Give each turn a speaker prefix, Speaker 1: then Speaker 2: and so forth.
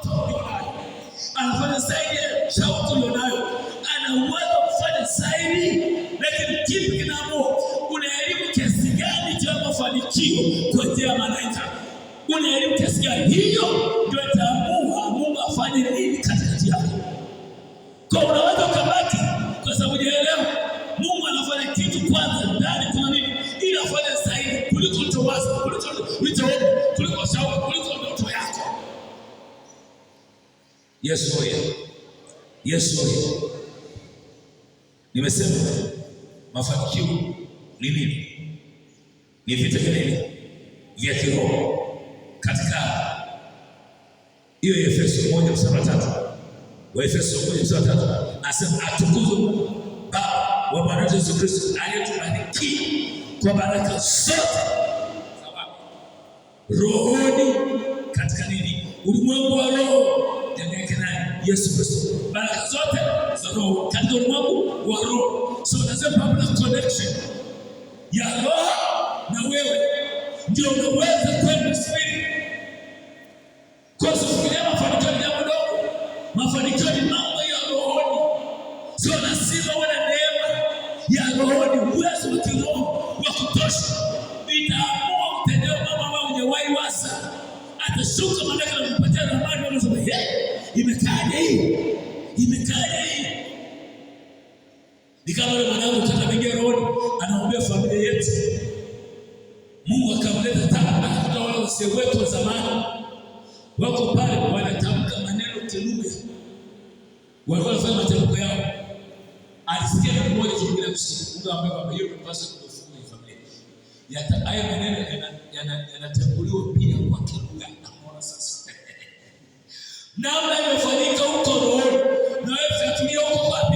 Speaker 1: ndoto ulionayo, anafanya zaidi ya shauku ulionayo, ana uwezo kufanya zaidi. Lakini kitu kinaamua una elimu kiasi gani cha mafanikio kwa njia ya malaika. Una elimu kiasi gani, hiyo ndio itaamua Mungu afanye nini katikati yako. Kwa unaweza ukabaki kwa sababu hujaelewa Mungu anafanya kitu kwanza ndani kuna nini ili afanye zaidi kuliko ulichowaza, kuliko ulichoomba, kuliko shauku, kuliko ndoto yako. Yesu oye. Yesu oye. Nimesema mafanikio ni nini? Ni vitu vya kiroho. Katika hiyo Efeso 1:3, wa Efeso 1:3 asema atukuzwe Baba wa Bwana Yesu Kristo aliyetubarikia kwa baraka zote rohoni katika nini? Ulimwengu wa roho. Ndani yake naye Yesu Kristo. Baraka zote za roho katika ulimwengu wa roho. So there's a public connection ya roho na wewe, ndio unaweza kwenda spirit. Kwa sababu mafanikio ni jambo dogo. Mafanikio ni mambo ya rohoni. So lazima uwe na neema ya rohoni, uwezo wa kiroho wa kutosha. Itaamua utendeo mambo ambayo hujawahi waza. Atashuka malaika na kupatia ramani, wanasema imekaje hii? Imekaje hii? Ni kama yule mwanangu tutakaingia rohoni, anaombea familia yetu. Mungu akamleta tena akakuta wale wasee wetu wa zamani wako pale wanatamka maneno kilugha. Walikuwa wanafanya matamko yao. Alisikia mtu mmoja tu bila kusikia. Mungu ambaye kwamba hiyo mpasa kufunga familia. Haya maneno yanatambuliwa pia kwa kilugha. Naona sasa. Namna